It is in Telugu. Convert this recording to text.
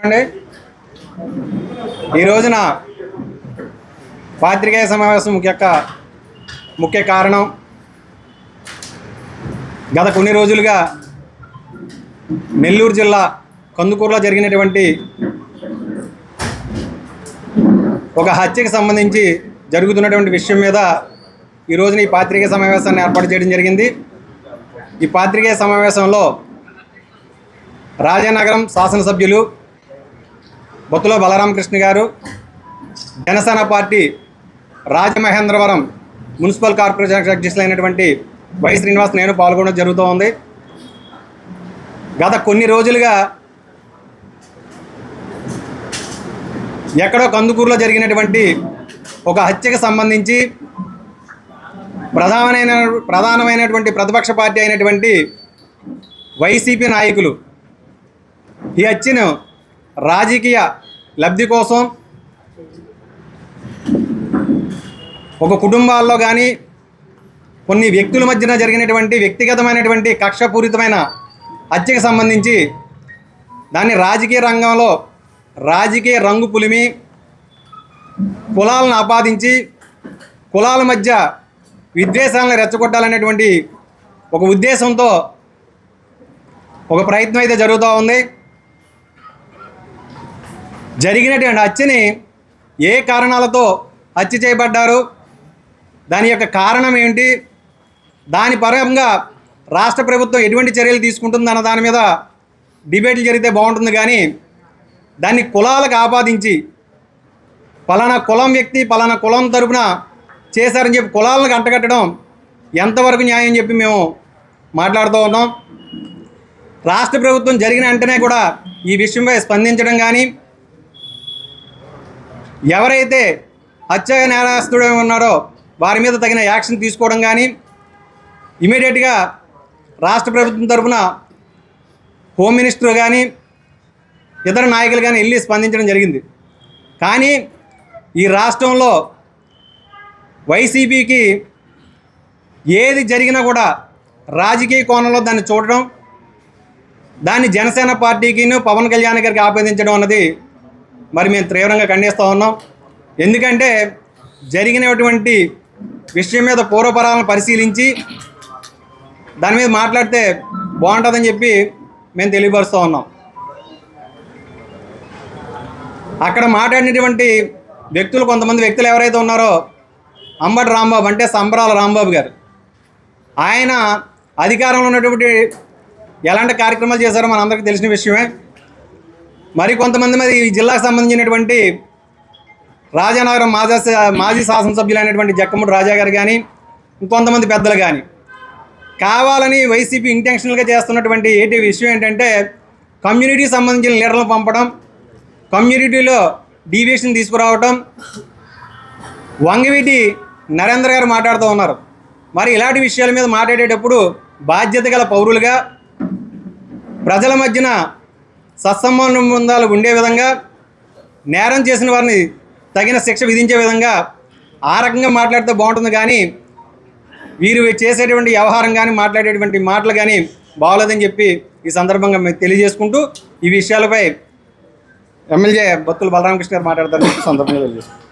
అండి ఈ రోజున పాత్రికేయ సమావేశం ముఖ్య కారణం గత కొన్ని రోజులుగా నెల్లూరు జిల్లా కందుకూరులో జరిగినటువంటి ఒక హత్యకు సంబంధించి జరుగుతున్నటువంటి విషయం మీద ఈ రోజున ఈ పాత్రికేయ సమావేశాన్ని ఏర్పాటు చేయడం జరిగింది. ఈ పాత్రికేయ సమావేశంలో రాజానగరం శాసనసభ్యులు బొత్తుల బలరామకృష్ణ గారు, Janasena party Rajamahendravaram municipal corporation అధ్యక్షులైనటువంటి వై శ్రీనివాస్, నేను పాల్గొనడం జరుగుతూ ఉంది. గత కొన్ని రోజులుగా ఎక్కడో జరిగినటువంటి ఒక హత్యకు సంబంధించి ప్రధానమైనటువంటి ప్రతిపక్ష పార్టీ అయినటువంటి వైసీపీ నాయకులు ఈ హత్యను రాజకీయ లబ్ధి కోసం ఒక కుటుంబాల్లో కానీ కొన్ని వ్యక్తుల మధ్యన జరిగినటువంటి వ్యక్తిగతమైనటువంటి కక్షపూరితమైన హత్యకు సంబంధించి దాన్ని రాజకీయ రంగంలో రాజకీయ రంగు పులిమి కులాలను ఆపాదించి కులాల మధ్య విద్వేషాలను రెచ్చగొట్టాలనేటువంటి ఒక ఉద్దేశంతో ఒక ప్రయత్నం అయితే జరుగుతూ ఉంది. జరిగినటువంటి హత్యని ఏ కారణాలతో హత్య చేయబడ్డారు, దాని యొక్క కారణం ఏంటి, దాని పరంగా రాష్ట్ర ప్రభుత్వం ఎటువంటి చర్యలు తీసుకుంటుందన్న దాని మీద డిబేట్లు జరిగితే బాగుంటుంది. కానీ దాన్ని కులాలకు ఆపాదించి పలానా కులం వ్యక్తి పలానా కులం తరపున చేశారని చెప్పి కులాలను అంటగట్టడం ఎంతవరకు న్యాయం చెప్పి మేము మాట్లాడుతూ ఉన్నాం. రాష్ట్ర ప్రభుత్వం జరిగిన వెంటనే కూడా ఈ విషయంపై స్పందించడం కానీ, ఎవరైతే హత్య నేరస్తుడు ఉన్నారో వారి మీద తగిన యాక్షన్ తీసుకోవడం కానీ, ఇమీడియట్గా రాష్ట్ర ప్రభుత్వం తరఫున హోమ్ మినిస్టర్ కానీ ఇతర నాయకులు కానీ వెళ్ళి స్పందించడం జరిగింది. కానీ ఈ రాష్ట్రంలో వైసీపీకి ఏది జరిగినా కూడా రాజకీయ కోణంలో దాన్ని చూడడం, దాన్ని జనసేన పార్టీకి పవన్ కళ్యాణ్ గారికి ఆపాదించడం అన్నది మరి మేము తీవ్రంగా ఖండిస్తూ ఉన్నాం. ఎందుకంటే జరిగినటువంటి విషయం మీద పూర్వపరాలను పరిశీలించి దాని మీద మాట్లాడితే బాగుంటుందని చెప్పి మేము తెలియపరుస్తూ ఉన్నాం. అక్కడ మాట్లాడినటువంటి కొంతమంది వ్యక్తులు ఎవరైతే ఉన్నారో, అంబటి రాంబాబు అంటే సంబరాల రాంబాబు గారు, ఆయన అధికారంలో ఉన్నటువంటి ఎలాంటి కార్యక్రమాలు చేశారో మనందరికీ తెలిసిన విషయమే. మరి కొంతమంది ఈ జిల్లాకు సంబంధించినటువంటి రాజానగరం మాజీ శాసనసభ్యులైనటువంటి జక్కముడి రాజా గారు కానీ ఇంకొంతమంది పెద్దలు కానీ కావాలని వైసీపీ ఇంటెన్షనల్గా చేస్తున్నటువంటి విషయం ఏంటంటే, కమ్యూనిటీకి సంబంధించిన లీడర్లను పంపడం, కమ్యూనిటీలో డీవియేషన్ తీసుకురావటం. వంగవీటి నరేంద్ర గారు మాట్లాడుతూ ఉన్నారు. మరి ఇలాంటి విషయాల మీద మాట్లాడేటప్పుడు బాధ్యత గల పౌరులుగా ప్రజల మధ్యన సత్సంబంధాలు ఉండే విధంగా, నేరం చేసిన వారిని తగిన శిక్ష విధించే విధంగా ఆ రకంగా మాట్లాడితే బాగుంటుంది. కానీ వీరు చేసేటువంటి వ్యవహారం కానీ మాట్లాడేటువంటి మాటలు కానీ బాగోలేదని చెప్పి ఈ సందర్భంగా మేము తెలియజేసుకుంటూ, ఈ విషయాలపై ఎమ్మెల్యే బొత్తుల బలరామకృష్ణ గారు మాట్లాడతారని సందర్భంగా తెలియజేసుకుంటాం.